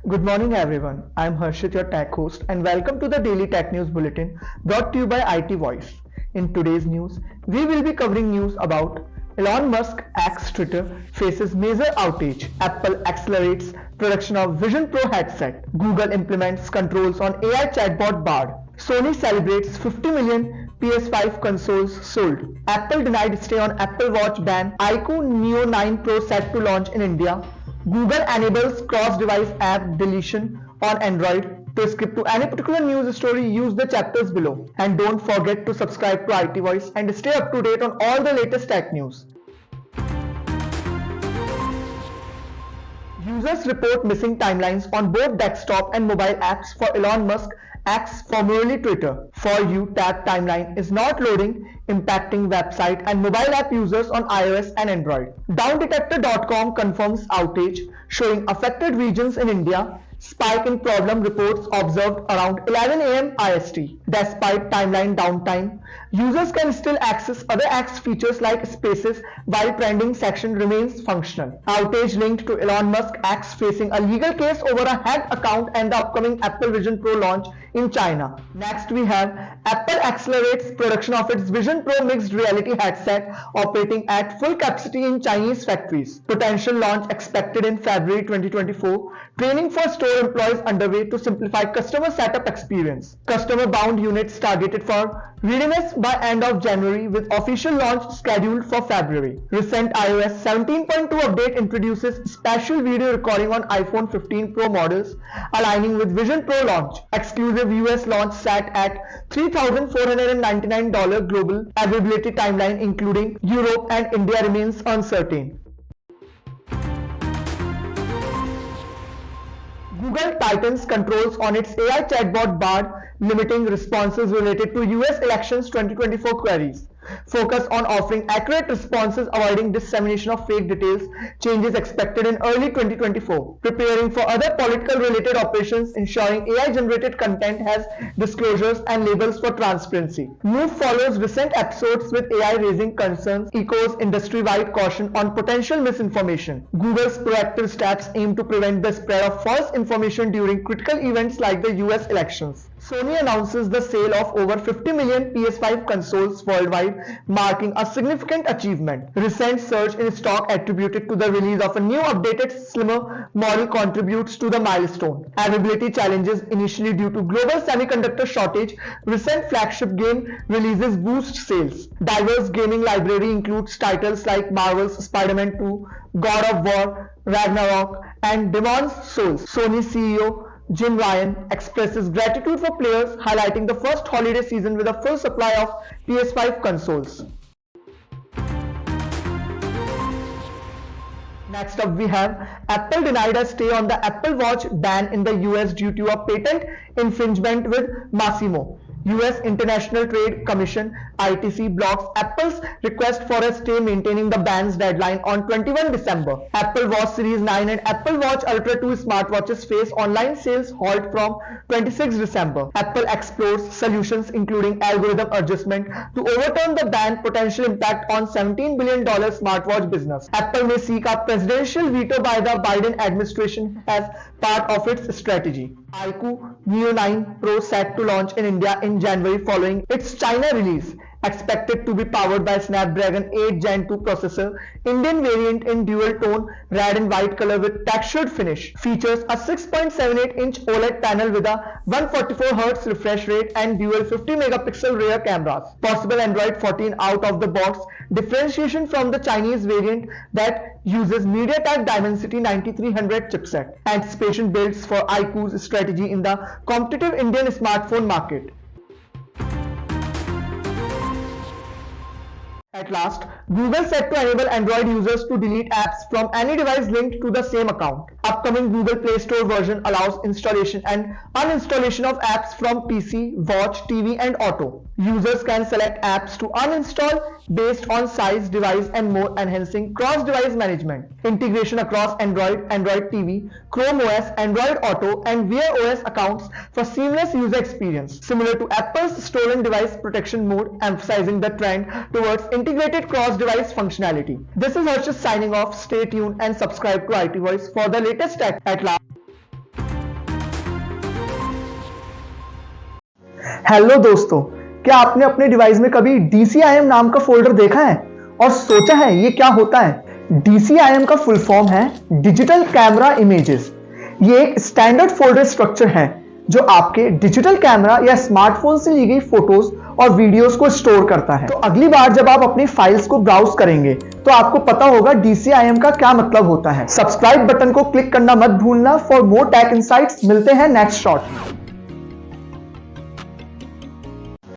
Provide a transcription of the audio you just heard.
Good morning everyone. I'm Harshit, your tech host, and welcome to the Daily Tech News Bulletin brought to you by IT Voice. In today's news, we will be covering news about Elon Musk X Twitter faces major outage, Apple accelerates production of Vision Pro headset, Google implements controls on AI chatbot Bard, Sony celebrates 50 million PS5 consoles sold, Apple denied stay on Apple Watch ban, iQOO Neo 9 Pro set to launch in India, Google enables cross-device app deletion on Android. To skip to any particular news story, use the chapters below. And don't forget to subscribe to IT Voice and stay up to date on all the latest tech news. Users report missing timelines on both desktop and mobile apps for Elon Musk X, formerly Twitter. For You tab timeline is not loading, impacting website and mobile app users on iOS and Android. Downdetector.com confirms outage, showing affected regions in India. Spike in problem reports observed around 11 am IST. Despite timeline downtime, users can still access other X features like Spaces while trending section remains functional. Outage linked to Elon Musk X facing a legal case over a hacked account and the upcoming Apple Vision Pro launch in China. Next we have Apple accelerates production of its Vision Pro mixed reality headset operating at full capacity in Chinese factories. Potential launch expected in February 2024. Training for store employees underway to simplify customer setup experience. Customer bound units targeted for readiness by end of January with official launch scheduled for February. Recent iOS 17.2 update introduces special video recording on iPhone 15 Pro models aligning with Vision Pro launch. Exclusive US launch set at $3,499 global availability timeline including Europe and India remains uncertain. Google tightens controls on its AI chatbot Bard, limiting responses related to US elections 2024 queries. Focus on offering accurate responses, avoiding dissemination of fake details. Changes expected in early 2024. Preparing for other political related operations, ensuring AI generated content has disclosures and labels for transparency. Move follows recent episodes with AI raising concerns, echoes industry-wide caution on potential misinformation. Google's proactive steps aim to prevent the spread of false information during critical events like the US elections. Sony announces the sale of over 50 million PS5 consoles worldwide, marking a significant achievement. Recent surge in stock attributed to the release of a new updated slimmer model contributes to the milestone. Availability challenges initially due to global semiconductor shortage, recent flagship game releases boost sales. Diverse gaming library includes titles like Marvel's Spider-Man 2, God of War, Ragnarok, and Demon's Souls. Sony CEO Jim Ryan expresses gratitude for players, highlighting the first holiday season with a full supply of PS5 consoles. Next up we have Apple denied a stay on the Apple Watch ban in the US due to a patent infringement with Masimo. US International Trade Commission ITC blocks Apple's request for a stay, maintaining the ban's deadline on 21 December. Apple Watch Series 9 and Apple Watch Ultra 2 smartwatches face online sales halt from 26 December. Apple explores solutions including algorithm adjustment to overturn the ban, potential impact on $17 billion smartwatch business. Apple may seek a presidential veto by the Biden administration as part of its strategy. iQOO Neo 9 Pro set to launch in India in January following its China release. Expected to be powered by Snapdragon 8 Gen 2 processor, Indian variant in dual tone red and white color with textured finish. Features a 6.78-inch OLED panel with a 144Hz refresh rate and dual 50-megapixel rear cameras. Possible Android 14 out-of-the-box differentiation from the Chinese variant that uses MediaTek Dimensity 9300 chipset. Anticipation builds for iQOO's strategy in the competitive Indian smartphone market. At last, Google set to enable Android users to delete apps from any device linked to the same account. Upcoming Google Play Store version allows installation and uninstallation of apps from PC, watch, TV, and auto. Users can select apps to uninstall based on size, device, and more, enhancing cross-device management. Integration across Android, Android TV, Chrome OS, Android Auto, and Wear OS accounts for seamless user experience, similar to Apple's stolen device protection mode, emphasizing the trend towards integrated cross-device functionality. This is Harshit signing off. Stay tuned and subscribe to IT Voice for the latest tech. At last. Hello दोस्तों, क्या आपने अपने device में कभी DCIM नाम का folder देखा है और सोचा है ये क्या होता है? DCIM का फुल फॉर्म है डिजिटल कैमरा इमेजेस। ये एक स्टैंडर्ड फोल्डर स्ट्रक्चर है जो आपके डिजिटल कैमरा या स्मार्टफोन से ली गई फोटोज और वीडियोस को स्टोर करता है। तो अगली बार जब आप अपनी फाइल्स को ब्राउज करेंगे तो आपको पता होगा DCIM का क्या मतलब होता है। सब्सक्राइब बटन को क्लिक करना मत भूलना। फॉर मोर टेक इनसाइट्स मिलते हैं नेक्स्ट शॉट में।